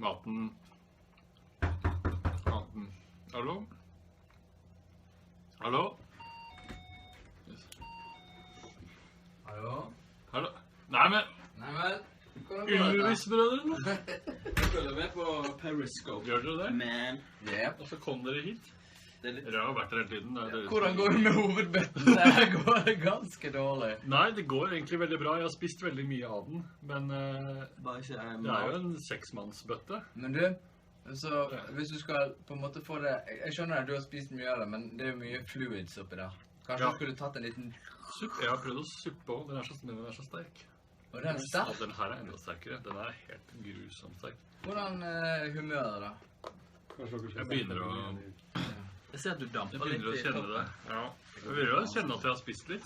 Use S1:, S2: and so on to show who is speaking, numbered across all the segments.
S1: Maten. Hallo? Hallo?
S2: Hallo?
S1: Hallo? Nei, men
S2: Nei vel, hvordan går det?
S1: Ylvis-brødrene?
S3: Jeg følger med på Periscope.
S1: Gjør dere det?
S3: Man.
S2: Yep.
S1: Og så kom dere hit.
S3: Det er litt...
S1: Dere har vært der hele tiden. Det er dere-
S2: Hvordan går det med hovedbøtten? Det går det ganske dårlig.
S1: Nei, det går egentlig veldig bra. Jeg har spist veldig mye av den. Men
S3: Bare ikke
S1: det er jo en 6-mannsbøtte.
S2: Men du, så hvis du skal på en måte få det... Jeg skjønner at du har spist mye av det, men det er jo mye fluids oppi der. Kanskje
S1: Ja.
S2: du skulle tatt en liten...
S1: Suppe. Jeg har prøvd å suppe også. Den er så sterk.
S2: Og den er sterk.
S1: Og den her er enda sterkere. Den er helt grusomt sterk.
S2: Hvordan humøret da?
S1: Jeg begynner å
S3: Jeg ser at du damper litt
S1: kjenne
S3: toppen.
S1: det. Ja. Jeg begynner å kjenne at jeg har spist litt.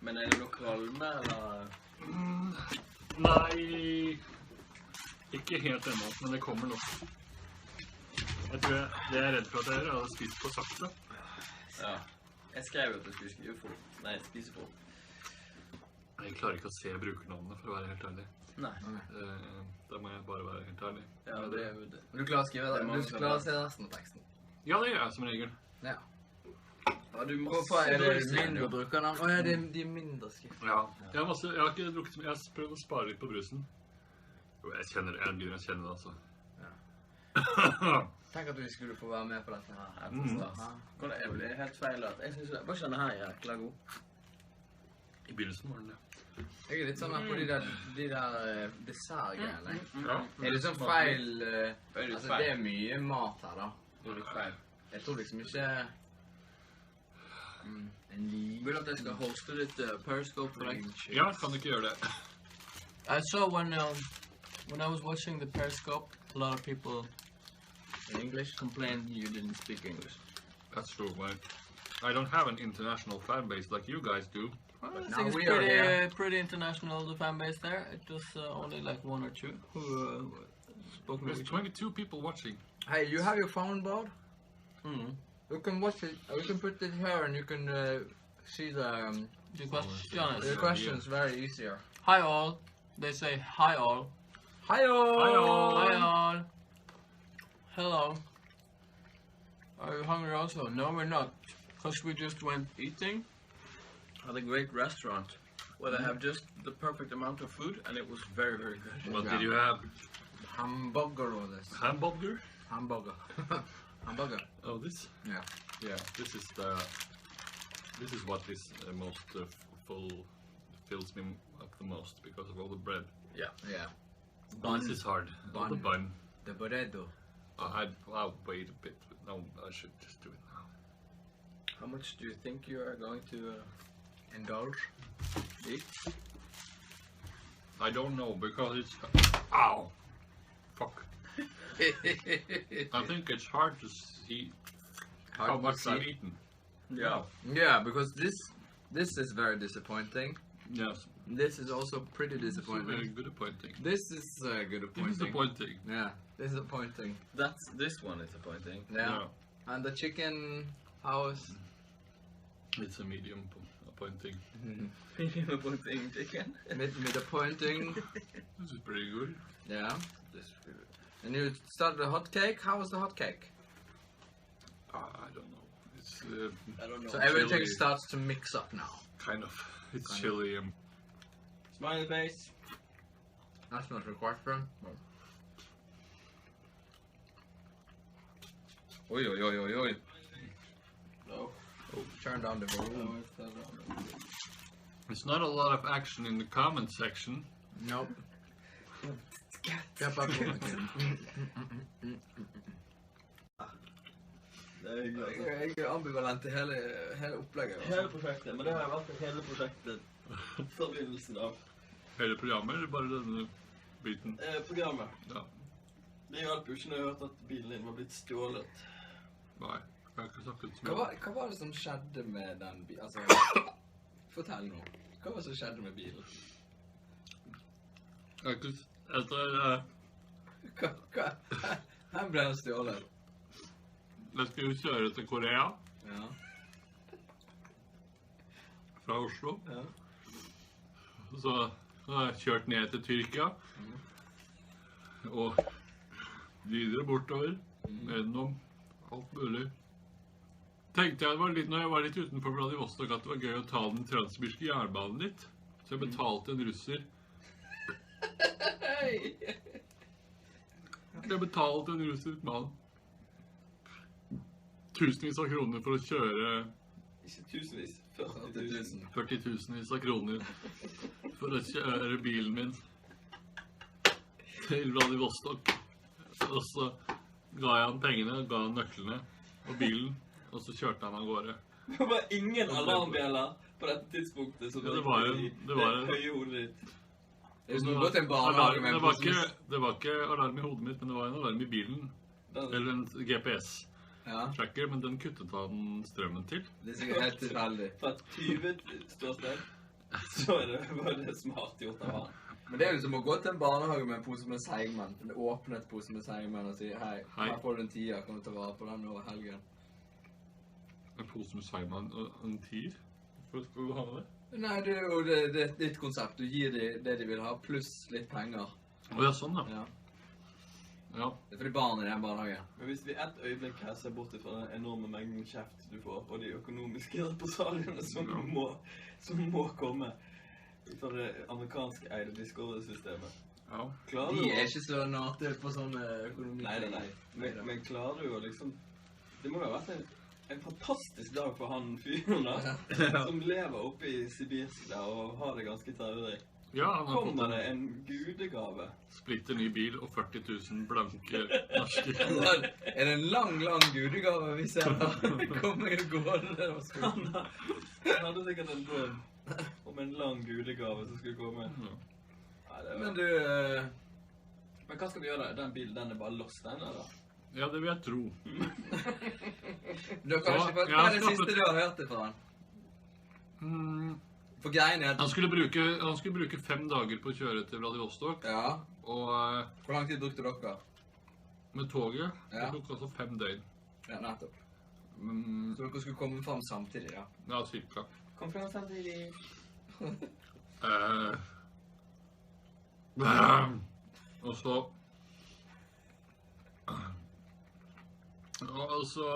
S3: Men er det noe kvalme, eller?
S1: Nei, ikke helt ennå, men det kommer nok. Jeg tror det er redd for at jeg har spist for sakte.
S3: Ja. Jeg skrev at du skulle skrive fort. Nei, spise fort.
S1: Jeg klarer ikke å se brukernavnet, for å være helt ærlig.
S3: Nei.
S1: Da må jeg bare være helt ærlig.
S3: Ja, det er jo det.
S2: Du klarer å skrive det? Du klarer å se resten av teksten?
S1: Ja, det gjør jeg som regel.
S2: Ja.
S3: Ja, du må
S2: Hvorfor er det mindre brukernavn? Åja, de er mindre skrift.
S1: Ja. Jeg har ikke drukket så mye. Jeg har prøvd å spare litt på brusen. Jo, jeg begynner å kjenne det, altså.
S2: Ja. Tenk at vi skulle få være med på dette her.
S3: Jeg forstår. Det blir helt feil at jeg synes det. Bare skjønner her jækla god.
S1: I begynnelsen var den det.
S2: Jeg er litt sånn her på de der dessertgreiene.
S1: Ja.
S2: Er det sånn feil... altså, det er mye mat her, da. Det er litt feil. Jeg tror liksom ikke... en
S3: Vil du at jeg skal hoste litt Periscope for deg?
S1: Ja, kan du ikke gjøre det?
S3: I saw when I was watching the Periscope, a lot of people in English complained you didn't speak English.
S1: That's true, but I don't have an international fan base like you guys do.
S3: Well, I
S2: now
S3: think
S2: we
S3: it's
S2: are here.
S3: pretty international, the fan base there. It was only like one or two who spoke
S1: There's
S3: Norwegian.
S1: 22 people watching.
S2: Hey, you have your phone board?
S3: Mm.
S2: You can watch it, we can put it here and you can see the
S3: The
S2: questions very easier.
S3: Hi all. They say hi all.
S2: Hi-oh!
S3: Hi all. Hello. Are you hungry also? No, we're not. Because we just went eating at a great restaurant where they have just the perfect amount of food and it was very, very good.
S1: What did you have?
S2: Hamburger or this?
S1: Hamburger?
S2: Hamburger. Hamburger.
S1: Oh, this?
S2: Yeah.
S1: Yeah, this is what is most full, fills me up the most because of all the bread.
S3: Yeah.
S2: Yeah.
S1: Oh, this is hard.
S2: Bun.
S1: The bun.
S2: The burrito.
S1: I'll wait a bit. No, I should just do it now.
S3: How much do you think you are going to
S2: Indulge.
S3: eat?
S1: I don't know because it's... Ow! Fuck. I think it's hard to see
S2: Hard
S1: how
S2: to
S1: much
S2: see.
S1: I've eaten.
S3: Yeah.
S2: Yeah, because this is very disappointing.
S1: Yes.
S2: This is also pretty
S1: It's very
S2: disappointing.
S1: good appointing.
S2: This is good appointing.
S1: Disappointing.
S2: Yeah, disappointing.
S3: This one is disappointing.
S2: Yeah. And the chicken house.
S1: It's a medium appointing.
S3: Disappointing chicken.
S2: Mid appointing.
S1: This is pretty good.
S2: Yeah. And you started a hot cake. How was the hot cake?
S1: I don't know. It's
S3: I don't know.
S2: So everything
S1: chili.
S2: starts to mix up now.
S1: kind of. It's
S2: Kind of.
S1: chilly.
S3: Smiley face.
S2: That's not a question.
S3: Oi, oi, oi, oi, oi. No.
S2: Turn down the volume.
S3: No, it's not on.
S1: It's not a lot of action in the comment section.
S2: Nope. Step up. Jeg er ambivalent til hele opplegget.
S3: Hele prosjektet, men det har vært hele prosjektet fra begynnelsen av.
S1: Hele programmet, eller bare denne biten?
S3: Programmet.
S1: Ja.
S3: Det hjalp jo ikke når jeg hørte at bilen din var blitt stjålet.
S1: Nei, jeg har ikke snakket
S2: Hva
S1: med
S2: var det som skjedde med den bilen? Altså, fortell nå. Hva var det som skjedde med bilen?
S1: Jeg har ikke etter
S2: Hva? Den ble den stjålet.
S1: jeg skulle kjøre til Korea
S2: Ja.
S1: fra Oslo.
S2: Ja.
S1: Så har jeg kjørt ned til Tyrkia. Og videre bortover, gjennom alt mulig. Tenkte jeg når jeg var litt utenfor Vladivostok at det var gøy å ta den transsibirske jernbanen litt. Så jeg betalte en russer. Jeg betalte en russisk mann tusenvis av kroner for å kjøre.
S3: Ikke tusenvis, 40 000.
S1: 40 000 av kroner for å kjøre bilen min til Vladivostok. Og så ga jeg han pengene, ga han nøklene og bilen, og så kjørte han av gårde.
S3: Det var ingen alarmbjeller på dette tidspunktet som
S1: Ja, det var
S3: høye hodet ditt.
S2: Hvis du går til en barnehage med en pose med...
S1: Det var ikke alarm i hodet mitt, men det var en alarm i bilen. Eller en GPS-tracker, men den kuttet av den strømmen til.
S2: Det er sikkert helt tilfeldig.
S3: Fra et 20-ståsted, så var det smart gjort av han.
S2: Men det er jo som å gå til en barnehage med en pose med seigmenn. En åpnet pose med seigmenn og si, hei, her får du en 10, kan du ta vare på den over helgen?
S1: En pose med seigmenn og en 10? Hvorfor skal du ha det?
S2: Nei, det er jo ditt konsept. Du gir dem det de vil ha, pluss litt penger.
S1: Ja, sånn da.
S2: Ja.
S1: Ja.
S2: Det er for de barn i den barnehagen.
S3: Men hvis vi et øyeblikk her ser bort fra den enorme mengden kjeft du får, og de økonomiske represaliene som må komme fra det amerikanske eide Discovery-systemet.
S1: Ja.
S3: Klarer
S2: De
S3: du
S2: er ikke så nate på sånne økonomi.
S3: Nei. Men klarer du å liksom... Det må jo ha vært en fantastisk dag for han fyren da, som lever oppe i Sibirsk der og har det ganske traurig.
S1: Ja, han har
S3: Kommer
S1: fått
S3: det en gudegave?
S1: splitter ny bil og 40 000 blanke norske.
S2: Er det en lang gudegave vi ser da? Kommer jeg gående der og skal...
S3: Han hadde sikkert en drøm om en lang gudegave som skulle komme.
S1: Ja.
S3: Nei, det var...
S2: Men du...
S3: Men hva skal vi gjøre da? Den bilen, den er bare lost, den, eller?
S1: Ja, det vil jeg tro.
S2: Du har kanskje fått... Hva er det siste du har hørt det fra han? For greien er at...
S1: Han skulle bruke 5 dager på å kjøre til Vladivostok,
S2: Ja.
S1: og
S2: Hvor lang tid brukte dere?
S1: med toget, det
S2: Ja.
S1: tok altså 5 døgn.
S2: Ja, nettopp. Så dere skulle komme frem samtidig, da?
S1: Ja, cirka.
S3: Kom frem samtidig.
S1: Og så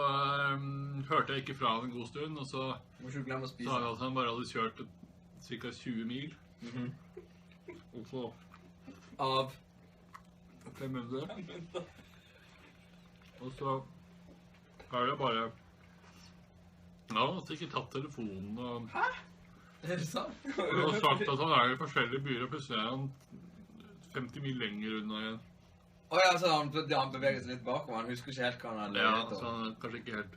S1: hørte jeg ikke fra han en god stund, og så
S2: Må ikke du glemme å
S1: sa
S2: spise.
S1: han at han bare hadde kjørt ca. 20 mil. Og så
S2: Av...
S1: 500. Og så er det bare... Ja, han har ikke tatt telefonen og...
S2: Er det sant?
S1: Han har sagt at han er i forskjellige byer, og plutselig er han 50 mil lenger unna igjen.
S2: Åja, så han beveger seg litt bakover. Han husker ikke helt hva han har
S1: Ja,
S2: leget
S1: så
S2: om.
S1: han er kanskje ikke helt...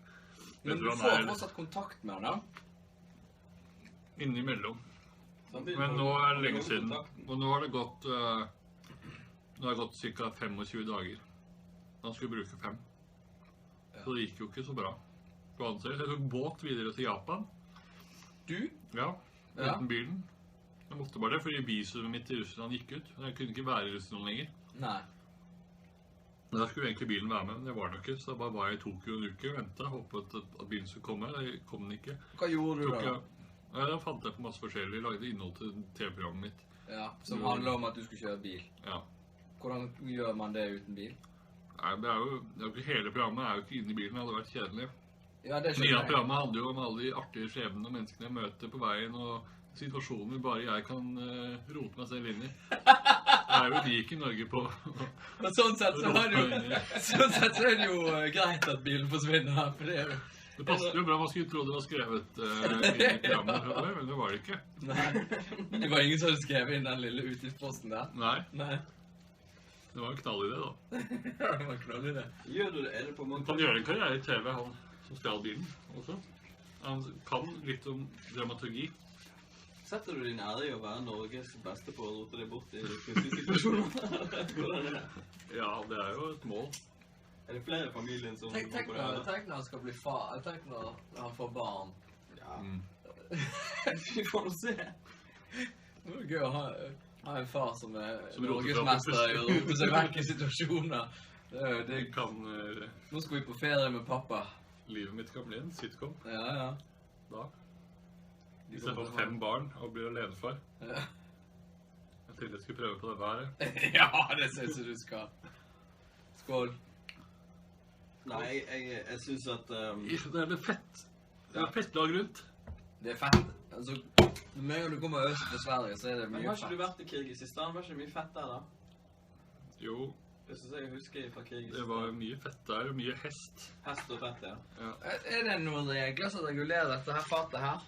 S2: Men du
S1: han
S2: får
S1: er
S2: fortsatt kontakt med han, da?
S1: innimellom.
S3: Samtidig
S1: Men
S3: får
S1: nå
S3: du-
S1: er det lenge
S3: får du
S1: siden,
S3: kontakten.
S1: og nå har det gått ca. 25 dager. Han skulle bruke 5. Så det gikk jo ikke så bra. På annen side. Så jeg tok båt videre til Japan.
S2: Du?
S1: Ja,
S2: Ja.
S1: uten bilen. Jeg måtte bare det, fordi visumet mitt i Russland gikk ut. Jeg kunne ikke være i Russland lenger.
S2: Nei.
S1: Men da skulle egentlig bilen være med, men det var det ikke. Så da bare var jeg i Tokyo en uke og ventet. Håpet at bilen skulle komme. Det kom den ikke.
S2: Hva gjorde du da?
S1: Ja, da fant jeg på masse forskjellig. Lagde innhold til TV-programmet mitt.
S2: Ja, som handler om at du skulle kjøre bil.
S1: Ja.
S2: Hvordan gjør man det uten bil?
S1: Nei, det er jo ikke hele programmet er jo ikke inne i bilen. Det hadde vært kjedelig.
S2: Ja, det
S1: Mye av
S2: skjønner jeg.
S1: programmet handler jo om alle de artige skjebnene og menneskene jeg møter på veien, og situasjoner bare jeg kan rote meg selv inn i. Jeg er jo unik i Norge på
S2: Og sånn sett så er det jo greit at bilen forsvinner her, for det er jo...
S1: Det passer jo bra, man skulle tro det var skrevet inn i programmet, men det var det ikke.
S2: Nei, det var ingen som hadde skrevet inn den lille utgiftsposten der.
S1: Nei,
S2: Nei.
S1: det var en knall i det da.
S2: Ja, det var knall i det.
S3: Gjør du det? Er det på
S1: Han
S3: mange...
S1: kan gjøre en karriere i TV, han som stjal bilen også. Han kan litt om dramaturgi.
S3: Setter du din ære i å være Norges beste på å rote deg bort i kunstige situasjoner? Hvordan er det?
S1: Ja, det er jo et mål.
S3: Er det flere i familien som
S2: Tenk
S3: går på det her?
S2: når han skal bli far. Tenk når han får barn.
S3: Ja,
S1: Mm.
S3: vi får nå se.
S2: Det er gøy å ha en far som er
S1: Som roter seg
S2: norgesmester
S1: opp.
S2: i å rote seg vekk i situasjoner.
S1: Det kan,
S2: Nå skal vi på ferie med pappa.
S1: livet mitt kan bli en sitcom
S2: Ja.
S1: da. Hvis jeg får 5 barn og blir alenefar.
S2: Ja.
S1: Jeg tenkte jeg skulle prøve på det været.
S2: Ja, det synes jeg du skal. Skål.
S3: Nei, jeg synes at...
S1: Det er litt fett. Det er fettlag rundt.
S2: Det er fett. Altså, når du kommer øst for Sverige, så er det
S3: Men
S2: mye
S3: har ikke
S2: fett.
S3: du vært i Kirgisistan? Var ikke det mye fett der da?
S1: Jo,
S3: Det synes jeg husker fra Kirgisistan.
S1: det var mye fett der, og mye hest.
S3: Hest og fett, ja.
S2: Er det noen regler som regulerer dette her fatet her?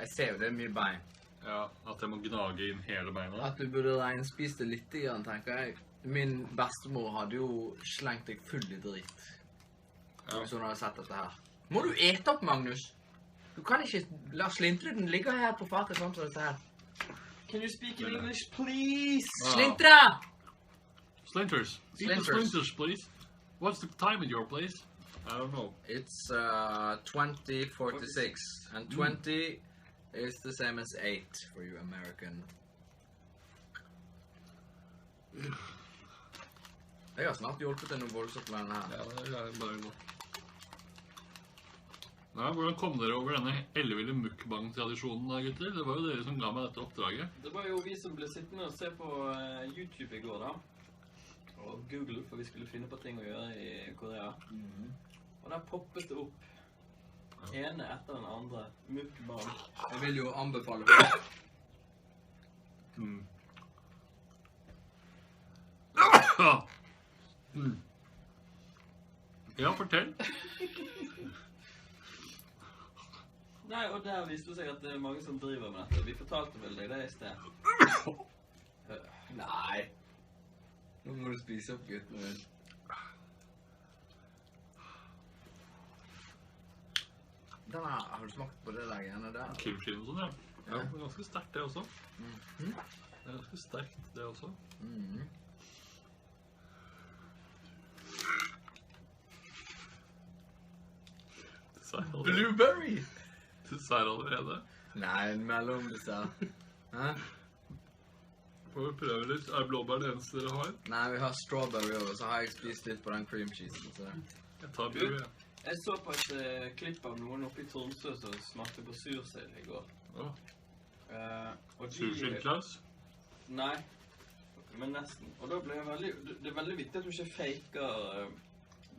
S2: Jeg ser jo det er mye bein.
S1: Ja, at jeg må gnage inn hele beina.
S2: At du burde regnspise det litt grann, tenker jeg. Min bestemor hadde jo slengt deg full i drit.
S1: Ja.
S2: Hvis hun hadde sett dette her. Må du ete opp, Magnus? Du kan ikke la slintre den ligge her på fatet sånn som dette her.
S3: Can you speak in English, please?
S2: Slintre!
S1: Slinters. Eat the
S2: Slinters.
S1: slinters, please. What's the time in your place? I don't know.
S2: It's 20:46, and 20 is the same as 8 for you American. Jeg har snart hjulpet til noe voldsomt med denne her.
S1: Ja, det er bare godt. Nei, hvordan kom dere over denne elleville mukbang-tradisjonen da, gutter? Det var jo dere som ga meg dette oppdraget.
S3: Det var jo vi som ble sittende og se på YouTube i går da. Og Google, for vi skulle finne på ting å gjøre i Korea. Og der poppet det opp. Ene etter den andre. Mukbang.
S2: Jeg vil jo anbefale for
S1: Ja, fortell.
S3: Nei, og der viste det seg at det er mange som driver med dette. Vi fortalte vel deg det i sted.
S2: Nei. Nå må du spise opp, gutten min. Denne, har du smakt på det der greiene der?
S1: Kimchi og sånn, ja. Ja, det er ganske sterkt det også. Det er ganske sterkt det også.
S2: Blueberry!
S1: Dessert allerede.
S2: Nei, en mellomdessert. Hæ?
S1: Får vi prøve litt. Er blåbær det eneste dere har?
S2: Nei, vi har strawberry over, så har jeg spist litt på den cream cheesen. Så.
S1: Jeg tar blue, ja.
S3: Jeg så på et klipp av noen oppe i Tromsø som smakte på surseil i går.
S1: Åh,
S3: Og de...
S1: sushi-klaus.
S3: Nei, men nesten. Og da ble jeg veldig... Det er veldig viktig at du ikke faker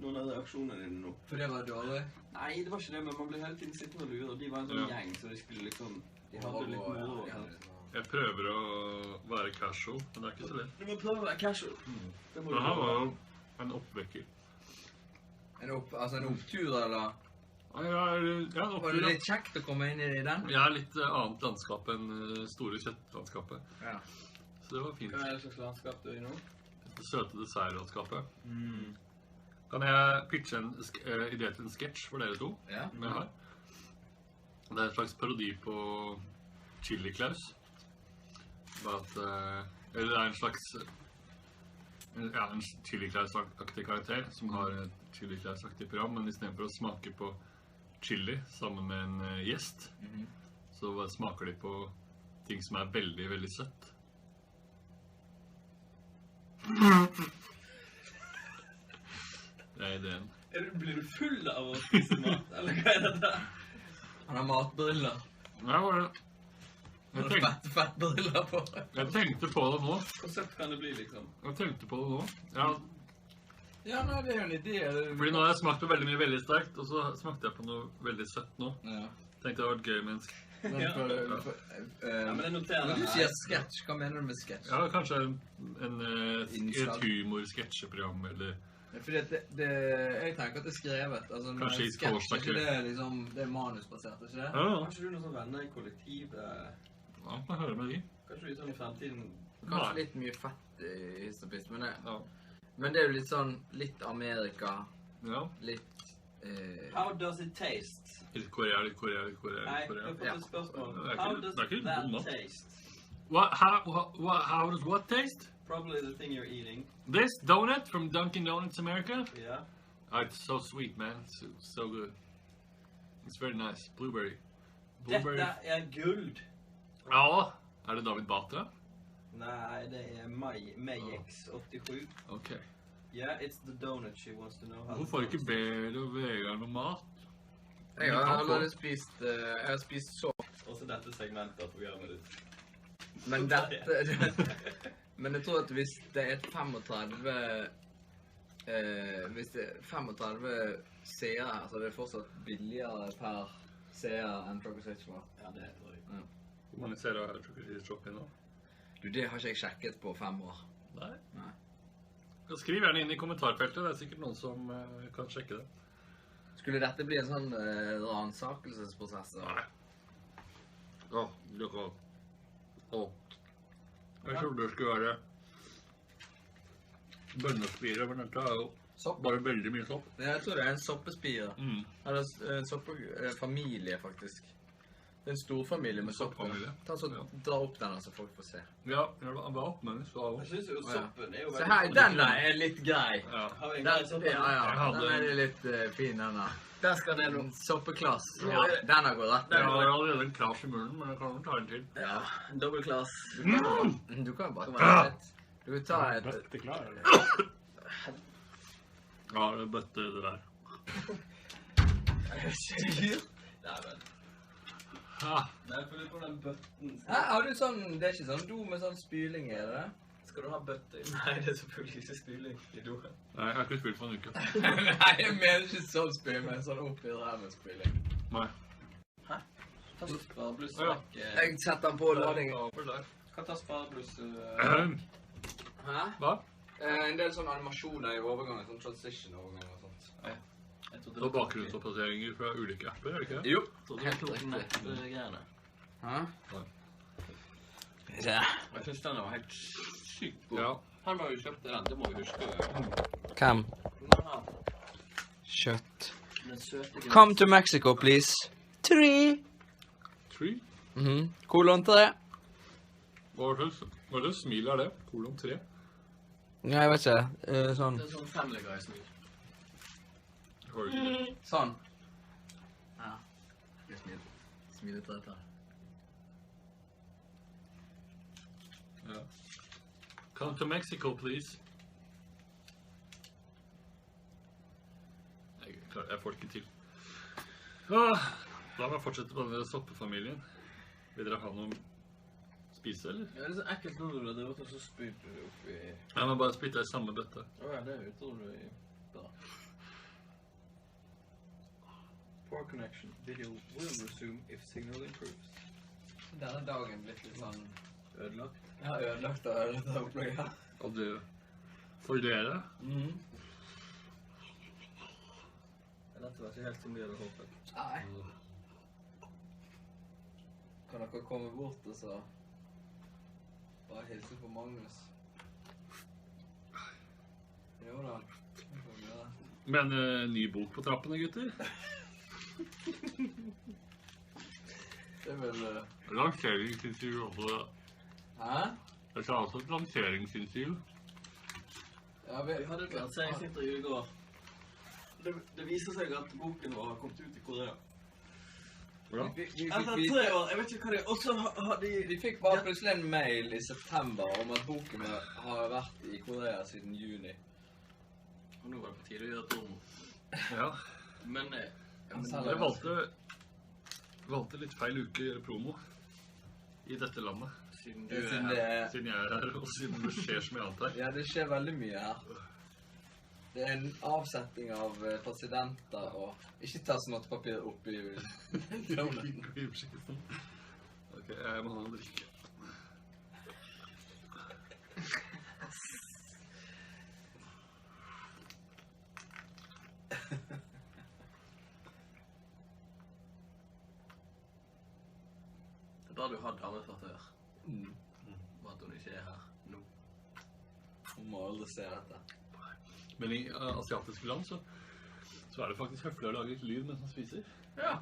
S3: noen av reaksjonene dine nå.
S2: For det var dårlig?
S3: Nei, det var ikke det, men man ble hele tiden sittende og lure. Og de var en sånn gjeng, så de skulle liksom... De hadde litt moro.
S1: Jeg prøver å være casual, men det er ikke så lett.
S3: Du må prøve å være casual. Det må du
S1: Dette var
S3: prøve.
S1: jo en oppvekker.
S2: En opptur, eller?
S1: Ja, en
S2: Var det
S1: opptur, ja.
S2: litt kjekt å komme inn i den?
S1: Jeg er litt annet landskap enn store kjøttlandskapet.
S2: Ja.
S1: Så det var fint.
S3: Hva er det slags landskap du er i nå?
S1: Det søte dessertlandskapet. Kan jeg pitche en idé til en sketsj for dere to?
S2: Ja.
S1: Som jeg har? Det er en slags parodi på Chili Klaus. Eller det er en slags en Chili Klaus-aktig karakter som har et Chili Klaus-aktig program, men i stedet for å smake på chili sammen med en gjest, så smaker de på ting som er veldig, veldig søtt. Det er ideen.
S3: Blir du full av å spise mat, eller hva er det der?
S2: Han har matbriller.
S1: Ja, var det.
S2: Han har fettbriller på.
S1: Jeg tenkte på det nå.
S3: Hvor søtt kan det bli, liksom?
S1: Ja,
S2: Ja, nei, det er jo en idé.
S1: fordi nå har jeg smakt på veldig mye veldig sterkt, og så smakte jeg på noe veldig søtt nå.
S2: Ja.
S1: Tenkte det var et gøy menneske.
S3: Ja, men jeg noterer
S2: Når du
S3: det
S2: sier
S3: her.
S2: sketsj, hva mener du med sketsj?
S1: Ja, kanskje
S2: Innslag.
S1: et humor-sketsjeprogram, eller...
S2: Fordi at jeg tenker at det er skrevet. Altså, når
S1: Kanskje i
S2: sketsj,
S1: torsdag
S2: ikke det liksom, det er manusbasert, ikke det?
S1: Ja,
S3: Har ikke du noen sånne venner i kollektivet?
S1: ja, man hører med de.
S3: Kanskje du sånn i fremtiden?
S2: Kanskje
S1: Nei.
S2: litt mye fett i histopist, men
S1: Ja.
S2: men det er jo litt sånn, litt Amerika,
S1: Ja.
S2: litt...
S3: How does it taste?
S1: Litt Korea, litt Korea, litt Korea,
S3: Nei,
S1: litt
S3: jeg har
S1: Korea.
S3: fått et spørsmål.
S1: Det er ikke-
S3: How does
S1: det er ikke
S3: that
S1: god mat.
S3: taste?
S1: How does what taste?
S3: Probably the thing you're eating.
S1: This donut from Dunkin' Donuts America?
S3: Yeah.
S1: Oh, it's so sweet, man. It's so good. It's very nice. Blueberry.
S3: Dette er guld.
S1: Ja, er det David Batra?
S3: Nei, det er Mayex 87.
S1: Ok.
S3: Yeah, it's the donut she wants to know how.
S1: Hvorfor får ikke Berit og Vegard noe mat?
S2: Jeg har allerede spist, jeg har spist så,
S3: Også dette segmentet av programmet ditt.
S2: men dette, men jeg tror at hvis det er et 35 Hvis det er 35 seere her, så er det fortsatt billigere per seer enn Choco Switch var.
S3: Ja, det tror jeg.
S2: Ja.
S1: Hvor mange ser har Choco Switch opp i nå?
S2: Du, det har ikke jeg sjekket på 5 år.
S1: Nei.
S2: Nei.
S1: Skriv gjerne inn i kommentarfeltet, det er sikkert noen som kan sjekke det.
S2: Skulle dette bli en sånn ransakelsesprosess?
S1: Nei. Ja, det kan. Jeg trodde det skulle være bønnespire, men dette er jo
S2: Sopp?
S1: bare veldig mye sopp.
S2: Jeg tror det er en soppespire.
S1: Mm.
S2: Eller en soppefamilie, faktisk. Det er en storfamilie med sopper. Dra opp den, så folk får se.
S1: Ja, det var opp, men så av.
S3: Jeg synes jo soppen er jo
S2: Se her, denne er litt grei.
S1: Ja.
S3: Har vi en
S2: Den,
S3: grei soppen?
S2: ja, den er litt fin, denne.
S3: Der skal det nå.
S2: Soppeklass. Ja, denne går rett.
S1: Jeg har allerede en klass i munnen, men jeg kan jo ta en til.
S3: Ja, dobbeltklass.
S2: Du kan bare ta et. Du kan ta et.
S4: Bøtte klar, eller?
S1: Ja, det er bøtte det der.
S3: Nei, vel.
S1: Ja.
S3: Nei, for du får den bøtten.
S2: Har du sånn, det er ikke sånn do med sånn spyling, er det?
S3: Skal du ha bøtte? Nei, det er selvfølgelig ikke spyling i doen.
S1: Nei, jeg har ikke spilt på en uke.
S2: Nei, jeg mener ikke sånn spyling, men sånn oppi ræven spyling.
S1: Nei.
S3: Hæ? Ta sparebluss
S1: Ja.
S3: vekk.
S2: Jeg setter den på lading.
S3: Kan ta sparebluss.
S2: Hæ?
S1: Hva?
S2: En del sånne animasjoner i overgangen, sånn transition-overgang og sånt.
S1: Så bakgrunnsoppdateringer fra ulike apper, er det ikke det?
S2: Jo.
S3: Helt greiene.
S2: Hæ?
S3: Jeg synes den var helt sykt god.
S1: Ja.
S3: Han var jo kjøpte den, det må vi huske.
S2: Hvem?
S3: Nei,
S2: Kjøtt.
S3: den søte
S2: Come to Mexico, please. 3.
S1: 3?
S2: Kolon 3.
S1: Hva slags smil er det? Kolon 3?
S2: Ja, jeg vet ikke. Sånn.
S3: Det er sånn Family Guy-smil.
S1: Har du ikke det?
S2: Sånn. Ja. Jeg smilet rett her.
S1: Ja. Come to Mexico, please. Jeg får det ikke til. La meg fortsette på denne soppefamilien. Vil dere ha noe spise, eller?
S3: Ja, det er så ekkelt når du har drevet og så spyrt du oppi...
S1: Jeg må bare spytte i samme bøtte.
S3: Åja, det er utrolig bra. Poor connection. Video will resume if signal improves.
S2: Denne dagen blitt litt sånn...
S3: Ødelagt.
S2: Jeg har ødelagt av dette opplegget.
S1: Og det for dere.
S3: Dette var ikke helt som de hadde håpet.
S2: Nei. Kan dere komme bort og så bare hilse på Magnus? Jo da.
S1: Men ny bok på trappene, gutter.
S2: Det er vel...
S1: Lanseringsintervju også.
S2: Hæ?
S1: Jeg sa også et lanseringsintervju.
S2: Ja,
S3: Vi hadde et lanseringsintervju i går. Det viser seg at boken vår har kommet ut i Korea.
S1: Hvordan?
S3: Etter 3 år, jeg vet ikke hva det er. Og så har de...
S2: Vi fikk bare plutselig en mail i september om at boken har vært i Korea siden juni.
S3: Og nå var det på tide å gjøre promo.
S1: Ja.
S3: Men...
S1: Jeg valgte litt feil uke å gjøre promo i dette landet.
S3: Siden
S2: Det er siden det er...
S1: Siden jeg er her, og siden det skjer så mye annet her.
S2: Ja, det skjer veldig mye her. Det er en avsetting av presidenter og... Ikke ta snottpapir opp i...
S1: Ok, jeg må ha en drikke.
S3: Det er bra du har dame fra før. Bare at hun ikke er her nå.
S2: Hun må aldri se dette.
S1: Men i asiatiske land så er det faktisk høflig å lage litt lyd mens man spiser.
S2: Ja.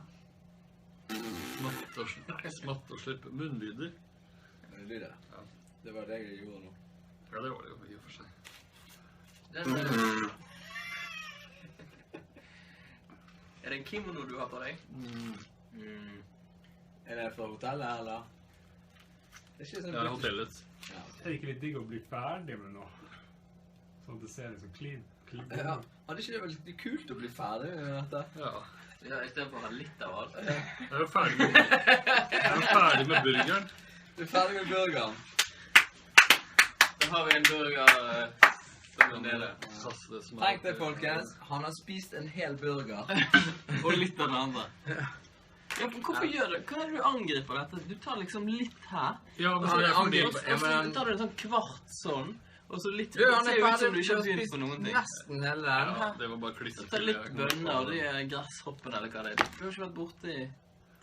S1: Smatt og slippe munnlyder.
S2: Det er lyder.
S1: Ja.
S2: Det var det jeg gjorde nå.
S1: Ja, det var det jo i og for seg.
S3: Er det en kimono du har på deg?
S2: Er det fra hotellet, eller? Det er ikke sånn...
S1: Det er hotellets.
S2: Ja.
S4: Er det ikke litt digg å bli ferdig med noe? Sånn at det ser liksom clean.
S2: Ja. Hadde ikke det vært litt kult å bli ferdig med dette?
S1: Ja.
S3: Ja, i stedet for å ha litt av alt.
S1: Jeg er jo ferdig med burgeren.
S2: Du er ferdig med burgeren.
S3: Da har vi en burger som
S1: kaste det som
S2: Tenk det, folkens. Han har spist en hel burger.
S3: Og litt av den andre. Ja, men hvorfor gjør du? Hva du angriper dette? Du tar liksom litt her.
S1: Ja, men
S3: Og så
S1: det er fordi...
S3: tar du en sånn kvart sånn. Og så litt...
S2: Du, han
S3: det
S2: er
S3: ser ut som
S2: ferdig
S3: du ikke har
S2: til å
S3: begynt på noen
S2: spise
S3: ting.
S2: nesten hele den.
S1: Ja, det var bare klistret.
S3: Ta litt bønner, og de er gresshoppene, eller hva det er. Du har ikke vært borte i...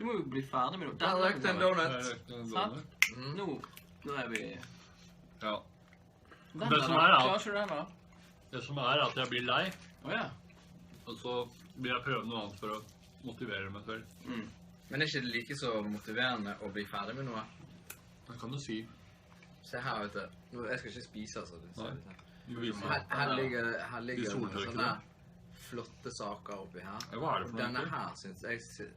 S3: Du må jo bli ferdig med noe.
S2: Der røkte en donut.
S1: Der røkte en
S3: Sant?
S1: donut.
S3: Nå er vi...
S1: Ja.
S3: Den
S1: Det
S3: da,
S1: som er, da.
S3: klarer ikke du den da?
S1: Det som er at jeg blir lei,
S3: Åja.
S1: og så vil jeg prøve noe annet for å motivere meg selv.
S2: Men er ikke det like så motiverende å bli ferdig med noe?
S1: Det kan du si.
S2: Se her, vet du. Nå, jeg skal ikke spise, altså.
S1: Nei. Du viser
S2: Her ligger
S1: De
S2: det
S1: soltørkene.
S2: sånne flotte saker oppi her.
S1: Ja, hva er det for noe?
S2: Denne her synes jeg...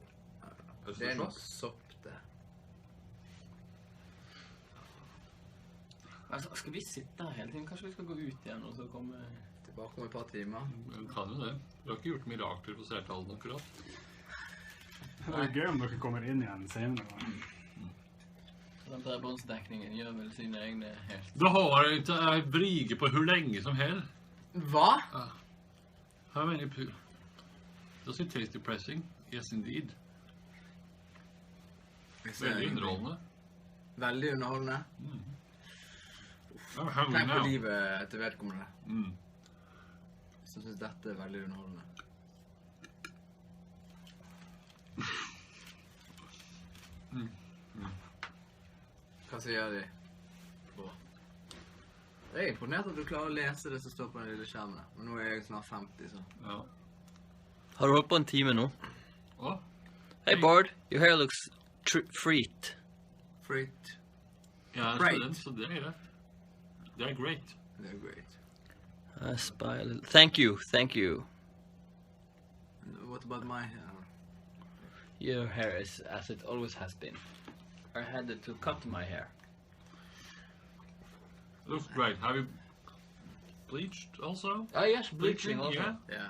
S2: Det er noe sopp, det.
S3: Altså, skal vi sitte her hele tiden? Kanskje vi skal gå ut igjen, og så komme...
S2: Tilbake om et par timer.
S1: Du kan jo det. Du har ikke gjort mirakler på seertallene akkurat.
S4: Det er gøy om dere kommer inn igjen senere.
S3: Den bredbåndsdekningen gjør vel sine egne helt.
S1: Da har jeg ikke jeg briger på hvor lenge som helst.
S2: Hva?
S1: How many people? Does it taste depressing? Yes, indeed. Veldig underholdende.
S2: Veldig underholdende.
S1: I'm hungry
S2: Tenk på
S1: now.
S2: livet til vedkommende.
S1: Mm.
S2: Så synes dette er veldig underholdende. Hva sier de? Jeg er imponert at du klarer å lese det som står på den lille skjermen. Men nå er jeg snart 50, så.
S1: Ja.
S3: Har du holdt på en time nå?
S1: Hva?
S3: Hey Bard, your hair looks freaked.
S2: Freaked.
S1: Ja,
S2: Great.
S1: student, så det er det. Det er great.
S2: Det er great.
S3: I spy a little... Thank you, thank you.
S2: What about my hair?
S3: Your hair is as it always has been. I had to cut my hair.
S1: Looks great. Have you bleached also?
S3: Oh yes, bleaching also.
S1: Yeah.
S2: Yeah.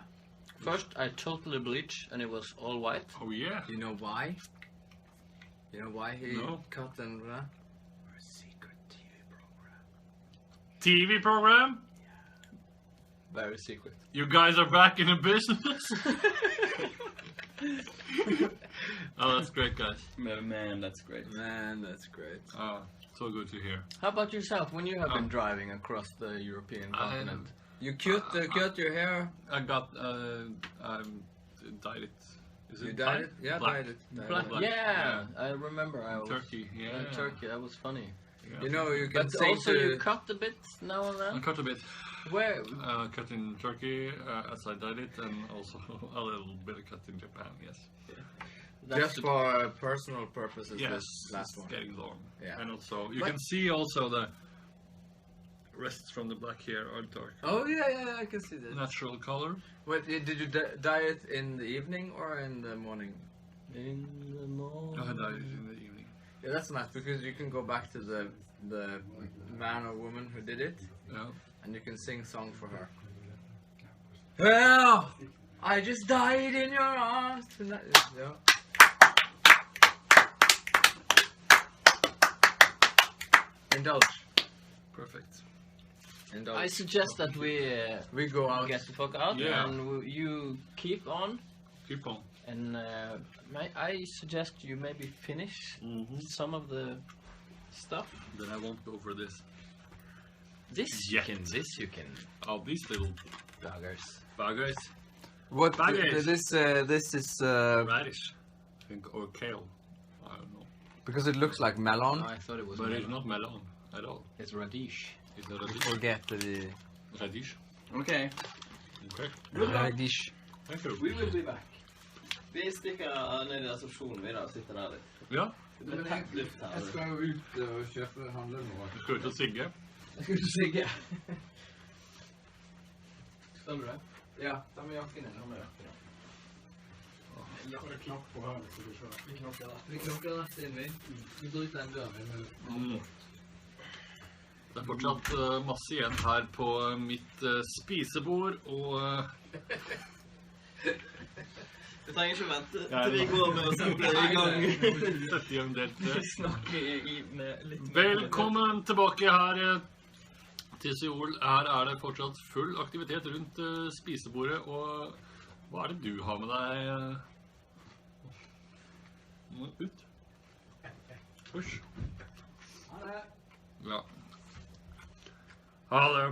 S3: First I totally bleached and it was all white.
S1: Oh yeah.
S2: You know why? You know why he
S1: No.
S2: cut and for a secret TV program.
S1: TV program?
S3: Very secret.
S1: You guys are back in the business? Oh, that's great, guys.
S3: Man, that's great.
S2: Man, that's great.
S1: So good to hear.
S3: How about yourself when you have been driving across the European continent?
S2: You cut your hair.
S1: I got, dyed it. Is it
S2: You dyed it? Yeah,
S1: Black.
S2: dyed it. Dyed
S3: Black,
S2: it.
S1: Black,
S3: yeah, I remember I was...
S1: Turkey, yeah.
S3: Turkey, that was funny.
S1: Yeah.
S2: You know, you can
S3: But
S2: say
S3: also
S2: to...
S3: you cut a bit now and
S1: I
S3: then?
S1: cut a bit.
S3: Where?
S1: Cut in Turkey as I dyed it, and also a little bit cut in Japan, yes.
S2: Just for personal purposes,
S1: Yes,
S2: this last
S1: it's
S2: one.
S1: getting long.
S2: Yeah.
S1: And also, you
S2: But-
S1: can see also the rests from the black hair are dark.
S2: Oh, yeah, I can see that.
S1: Natural color.
S2: Wait, did you dye it in the evening or in the morning?
S3: In the morning.
S1: I dyed it in the evening.
S2: Yeah, that's nice, because you can go back to the man or woman who did it,
S1: Yeah.
S2: and you can sing song for her. Well, I just died in your arms tonight. Yeah. Indulge.
S1: Perfect.
S2: Indulge.
S3: I suggest that
S2: We go out.
S3: get the fuck out
S1: Yeah.
S3: and you keep on.
S1: Keep on.
S3: And I suggest you maybe finish some of the stuff.
S1: Then I won't go for this.
S3: This
S1: Yet.
S3: you can.
S1: Oh, these little
S3: Buggers.
S1: buggers.
S2: What?
S1: Baggage.
S2: This is
S1: Radish. I think, or kale. I don't know.
S2: because it looks like melon.
S3: I thought it was
S1: But it's
S3: melon.
S1: not melon at all.
S3: It's radish.
S1: It's not radish.
S2: Forget the
S1: Radish.
S3: Okay.
S1: Okay.
S2: radish.
S1: Thank you.
S3: We will be back. Vi stikker ned i resepsjonen videre og sitter der litt.
S1: Ja,
S3: Det blir tett luft her.
S2: Jeg skal jo ut og kjøpe handle noe.
S1: du skal ut og sigge.
S2: Jeg skal ut og sigge.
S3: Skal du det?
S2: Ja, ta med jakken din.
S4: Jeg har en knapp på her, så du ser.
S2: Vi knokker rett inn, vi. Vi bryter den døren.
S1: Det er fortsatt masse igjen her på mitt spisebord, og
S3: Du trenger ikke vente til vi går med å sette i gang.
S1: dette gjør en del til.
S3: Snakke med litt...
S1: Velkommen tilbake her Tisiol, her det fortsatt full aktivitet rundt spisebordet, og hva det du har med deg? Ut. Husj.
S2: Ha det.
S1: Ja. Ha det.